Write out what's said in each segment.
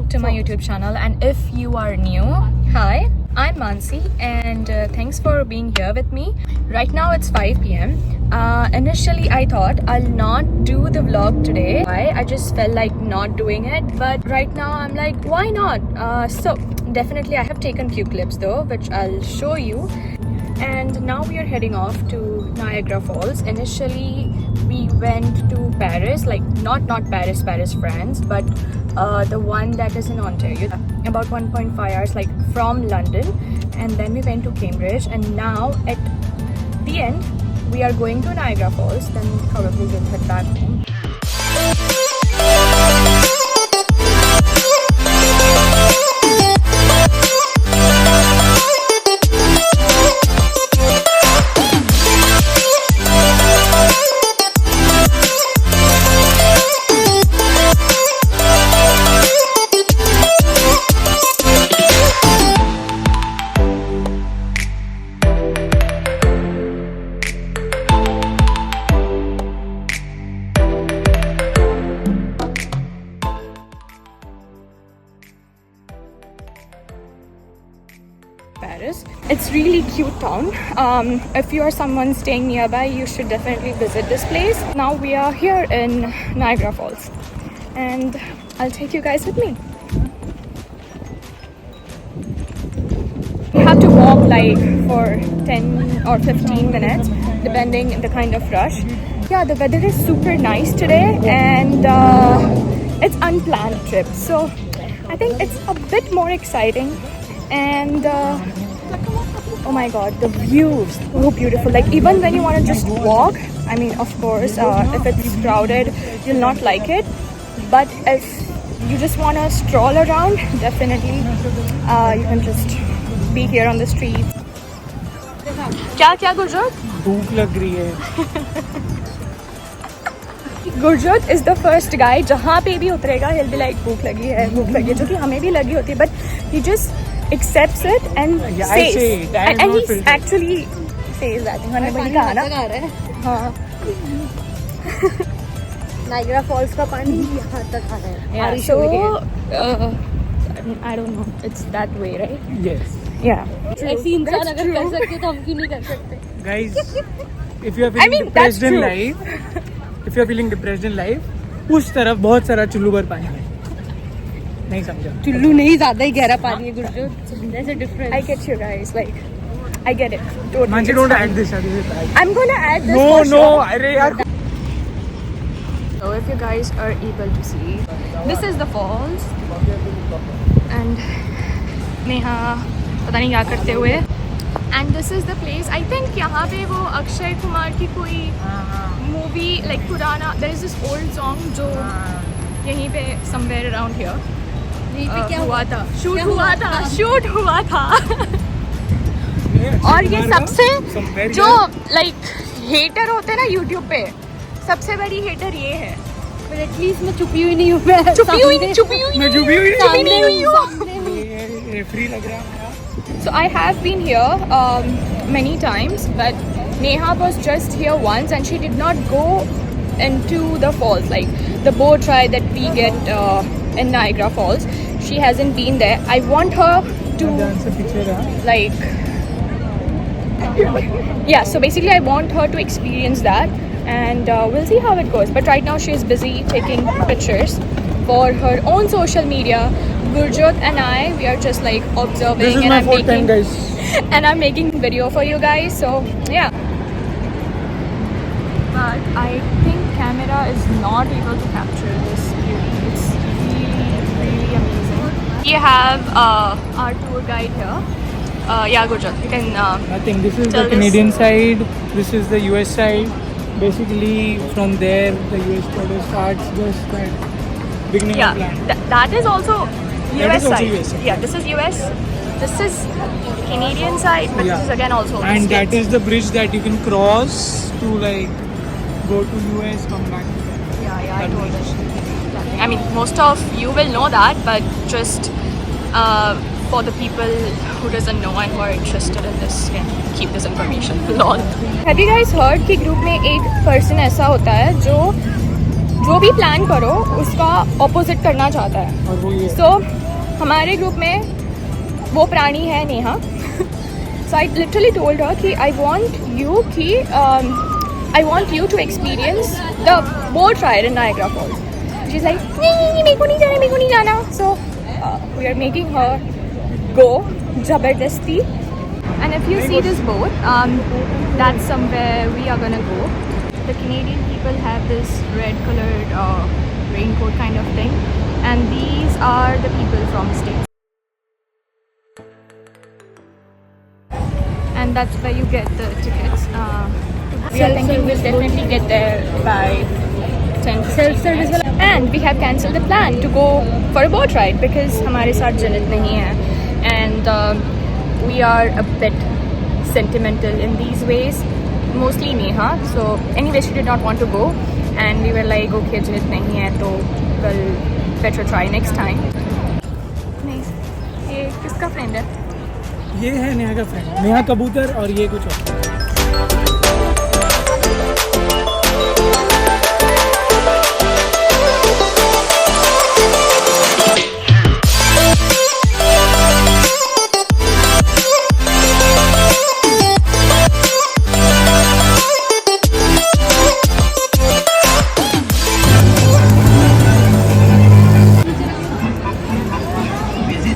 back to my YouTube channel, and if you are new, hi, I'm Mansi, and thanks for being here with me. Right now it's 5 p.m. Initially I thought I'll not do the vlog today. I just felt like not doing it, but right now I'm like, why not? So definitely I have taken few clips though, which I'll show you. And now we are heading off to Niagara Falls. Initially we went to Paris, like not Paris, France, but the one that is in Ontario, about 1.5 hours like from London. And then we went to Cambridge, and now at the end we are going to Niagara Falls. Then probably we'll head back home. Paris. It's really cute town. If you are someone staying nearby, you should definitely visit this place. Now we are here in Niagara Falls, and I'll take you guys with me. You have to walk like for 10 or 15 minutes depending the kind of rush. Yeah, the weather is super nice today, and it's unplanned trip, so I think it's a bit more exciting. And oh my god, the views, so beautiful. Like even when you want to just walk, I mean, of course if it's crowded you'll not like it, but if you just want to stroll around, definitely you can just be here on the street. क्या गुरजोत? भूख लग रही है. Gurjot is the first guy, जहाँ पे भी उतरेगा he'll be like भूख लगी है, जो कि हमें भी लगी होती है, but he just accepts it and says. I say it. And he actually says that. हमने वही कहा ना. हाँ. नाइगरा फॉल्स का पानी यहाँ तक आ रहा है. Yeah, so I don't know. It's that way, right? Yes. Yeah. ऐसी इंसान अगर कर सकते तो हम क्यों नहीं कर सकते? Guys, if you are feeling depressed in life, उस तरफ बहुत सारा चुल्लू भर पानी है. नहीं समझा. चुल्लू नहीं, ज्यादा ही गहरा पानी है Gurjot. There's a difference. I get you guys. Like, I get it. Totally. Mansi, don't add this. I'm gonna add this. No. अरे यार. So if you guys are able to see, this is the falls, and Neha पता नहीं क्या करते हुए, and this is the place. I think यहाँ पे वो अक्षय कुमार की कोई मूवी like पुराना, there is this old song जो यहीं पे somewhere around here हुआ था, शूट हुआ था. और ये सबसे जो like hater होते हैं ना YouTube पे, सबसे बड़ी hater ये है. But at least मैं छुपी हुई नहीं हूँ. मैं छुपी हुई नहीं हूँ. रेफरी लग रहा है. So I have been here many times, but Neha was just here once, and she did not go into the falls, like the boat ride that we get in Niagara Falls. She hasn't been there. I want her to like, yeah, so basically I want her to experience that, and we'll see how it goes. But right now she is busy taking pictures for her own social media. Gurjot and I, we are just like observing. This is and my I'm fourth time, guys. And I'm making video for you guys, so yeah. But I think camera is not able to capture this beauty. It's really amazing. We have our tour guide here. Yeah, Gurjot, you can I think this is the Canadian side. This is the US side. Basically, from there, the US border starts just at beginning yeah, of land. That is also That US is also side. US side. Yeah, this is US. This is Canadian side, but this is again also. And that States. is the bridge that you can cross to like go to US, come back to that. Yeah, I told you. I mean, most of you will know that, but just for the people who doesn't know and who are interested in this, can keep this information. Lol. Have you guys heard कि group में एक person ऐसा होता है जो जो भी plan करो उसका ऑपोजिट करना चाहता है. और वो ये So हमारे ग्रुप में वो प्राणी है Neha. So I literally told her कि I want you to experience the boat ride in Niagara Falls. She's like नहीं मेरे को नहीं जाना. So we are making her go जबरदस्ती. And if you see this boat, that's somewhere we are gonna go. The Canadian people have this red colored raincoat kind of thing, and these are the people from States. And that's where you get the tickets. We are thinking we'll definitely get there by 10 Self-service वाला. And we have cancelled the plan to go for a boat ride because हमारे साथ जनित नहीं है. And we are a bit sentimental in these ways, mostly Neha. So anyway, she did not want to go, and we were like, okay, Janit nahi hai, so we'll better try next time. Nice. ये किसका friend है? ये है नेहा का friend, Neha कबूतर, और ये कुछ और.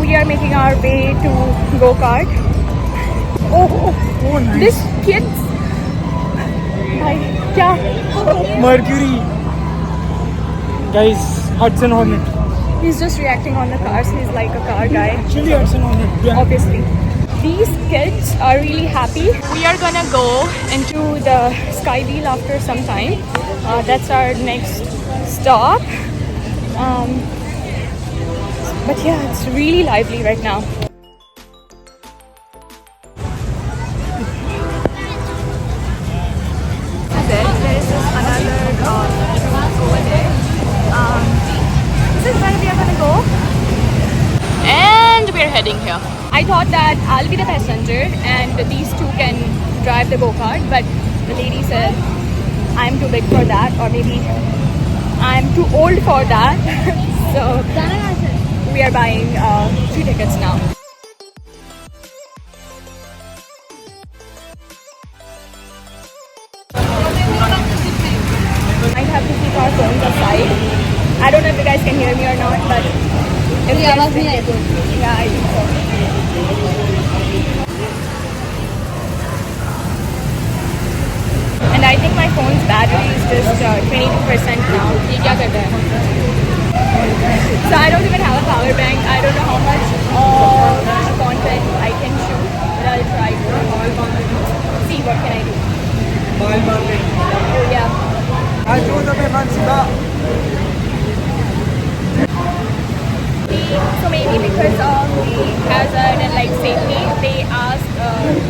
We are making our way to go-kart. Oh, nice. This kids. भाई क्या? Mercury. Guys, Hudson Hornet. He's just reacting on the cars. He's like a car guy. Actually, Hudson Hornet. Yeah. Obviously. These kids are really happy. We are gonna go into the Sky Wheel after some time. That's our next stop. But yeah, it's really lively right now. There is this another over there. This is where we are gonna go. And we're heading here. I thought that I'll be the passenger and these two can drive the go-kart, but the lady said I'm too big for that, or maybe I'm too old for that. So we are buying 3 tickets now. Might have to keep our phones aside. I don't know if you guys can hear me or not, but if you आवाज नहीं आई तो. yeah, I think so. And I think my phone's battery is just 22% now. ये क्या कर रहा है? So I don't even have a power bank. I don't know how much content I can shoot, but I'll try to see what can I do. Oh yeah. So maybe because of the hazard and like safety, they ask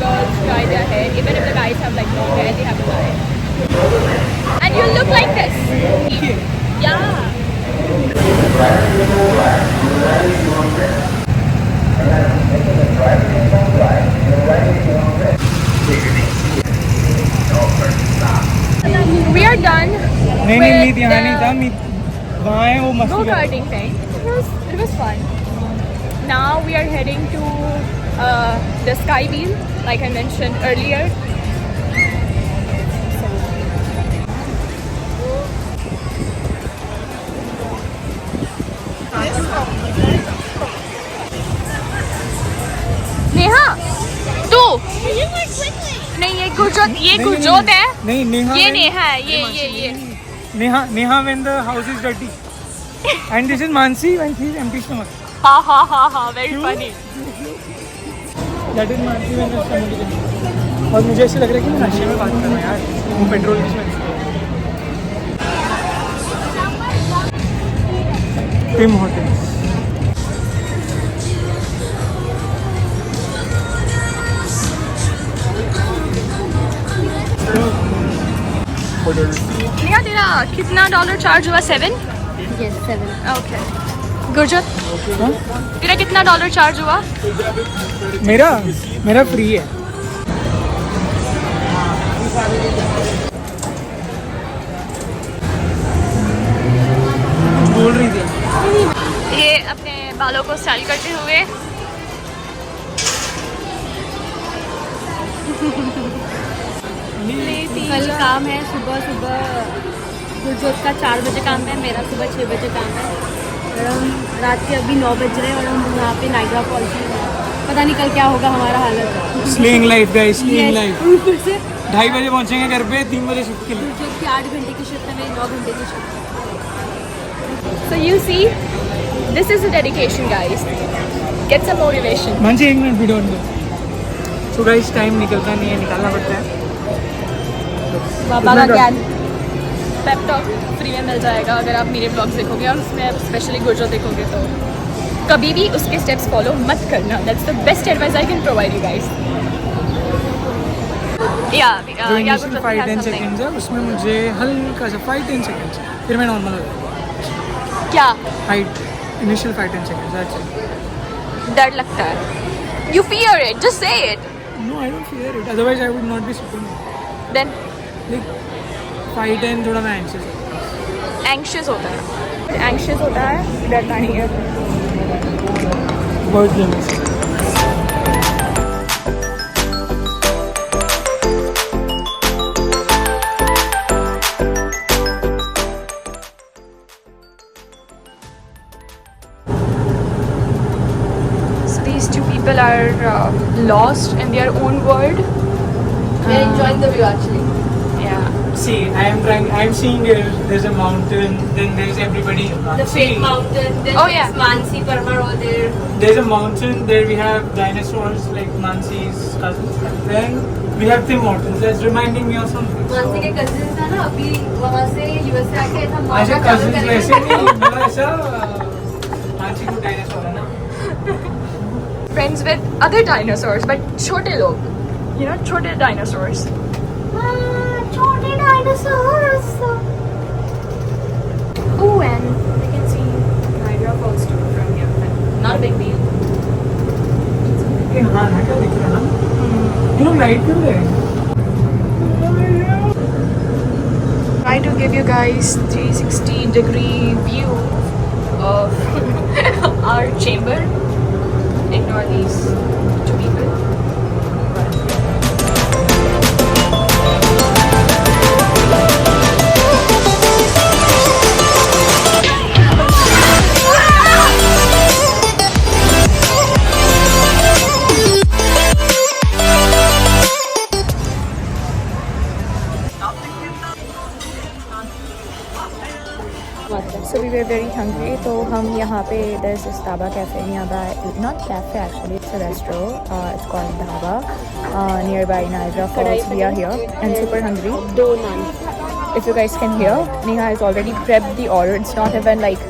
girls to dye their hair. Even if the guys have like long hair, they have to dye it. And you look like this. Yeah. We are done नहीं नहीं मीत यहाँ नहीं था, with मीत वहाँ है वो the मस्ती कर. go-karting thing. It was fun. Now we are heading to the Sky Wheel, like I mentioned earlier. Neha, तू नहीं, ये गुरजोत है. नहीं नेहा. ये नेहा है. ये Neha when the house is dirty. And this is Mansi when she is empty stomach. ha, very funny. That is Mansi when the stomach is empty. और मुझे ऐसे लग रहा है कि मैं नशे में बात कर रहा हूँ यार, वो पेट्रोल की स्मेल. Tim Hortons. नेहा, तेरा कितना डॉलर चार्ज हुआ? 7? Yes, 7. ओके. गुरजोत, हाँ? तेरा कितना डॉलर चार्ज हुआ? मेरा फ्री है. ये अपने बालों को स्टाइल करते हुए कल काम है सुबह गुरजोत का 4 बजे काम है, मेरा सुबह 6 बजे काम है और हम रात के अभी 9 बज रहे हैं और हम यहाँ पे नाइग्रा फॉल्स में हैं। पता नहीं कल क्या होगा हमारा हालत। स्लीइंग लाइफ गाइस, स्लीइंग लाइफ। ऊपर से 2:30 बजे पहुंचेंगे घर पे, 3 बजे शिफ्ट के लिए। गुरजोत की 8 घंटे की शिफ्ट है, मेरी 9 घंटे की शिफ्ट है। So you see, this is a dedication, guys. Get some motivation. Mansi 1 minute video on कर। सो गाइस टाइम निकलता नहीं है, निकालना पड़ता है। बाबा का ज्ञान पेप टॉक फ्री में मिल जाएगा अगर आप मेरे ब्लॉग्स देखोगे और उसमें स्पेशली गुरजोत देखोगे तो कभी भी उसके स्टेप्स फॉलो मत करना. That's the best advice I can provide you guys. या जो इनिशियल 5-10 सेकंड्स है उसमें मुझे हल्का सा 5-10 सेकंड्स, फिर मैं नॉर्मल हो जाऊंगा. क्या height initial 5-10 seconds, that's it. डर लगता है. You fear it, just say it. No I don't fear it, otherwise I would not be sitting. Then like 5-10 थोड़ा मैं एंग्शियस होता है. एंग्शियस होता है, डरना नहीं है. बहुत famous. These two people are lost in their own world. We're enjoying the view actually. Yeah. See, I am seeing there's a mountain, then there's everybody. The fake mountain, then Oh, there's yeah. Mansi Parmar over there. There's a mountain, there we have dinosaurs like Mansi's cousins. Then we have Tim Hortons. That's reminding me of something. Mansi के cousin था ना, अभी वहाँ से US से आके था. ऐसे cousins वैसे नहीं, मतलब ऐसा मानसी को डायनासोर है ना. Friends with other dinosaurs, but छोटे लोग. You know, छोटे dinosaurs. छोटे dinosaurs. Oh, and we can see Niagara Falls too from here. Not a big deal. ये हाँ ना क्या दिख रहा है ना? ये लोग लाइट क्यों दे? Try to give you guys 360-degree view of our chamber. Ignore these two people. So we were very hungry, तो हम यहाँ पे there's this Dhaba cafe nearby, not cafe actually, it's a restaurant. It's called Dhaba, nearby Niagara Falls. We are here and super hungry. 2 naan. If you guys can hear, Neha has already prepped the order. It's not even like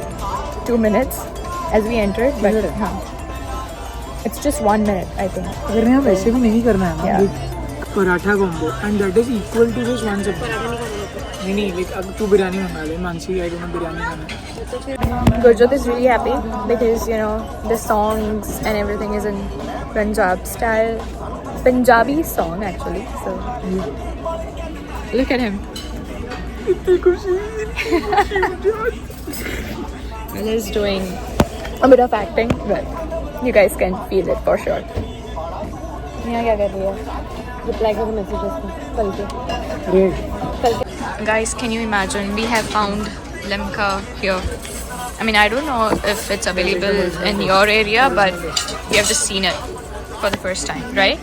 2 minutes as we entered, but it's just 1 minute, I think. अगर यहाँ वैसे भी नहीं करना है ना, Yeah. Paratha combo and that is equal to just 1 सब्जी. नहीं like अब तू बिरयानी मंगा ले, मानसी आई डोंट बिरयानी खाना. Gurjot is really happy because you know the songs and everything is in Punjab style, Punjabi song actually. So look at him. He's doing a bit of acting, but you guys can feel it for sure. यहाँ क्या कर रही है? Reply करो messages को कल के. Great. Guys, can you imagine? We have found limca here. I mean, I don't know if it's available in your area, but we have just seen it for the first time, right?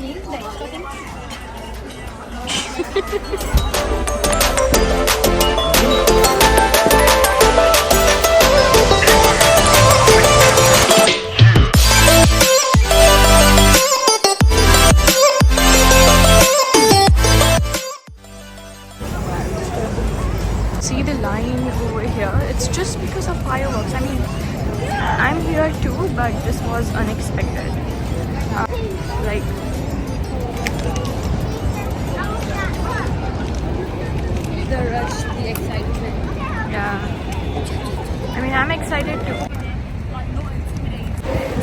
See the line over here, it's just because of fireworks. I mean, I'm here too, but this was unexpected. Like, The rush, the excitement. yeah. I mean, I'm excited too.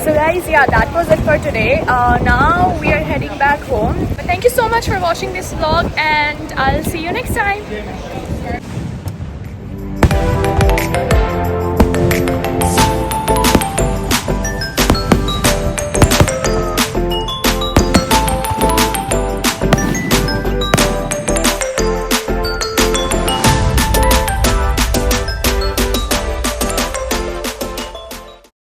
So guys, yeah, that was it for today. Now we are heading back home. But thank you so much for watching this vlog, and I'll see you next time.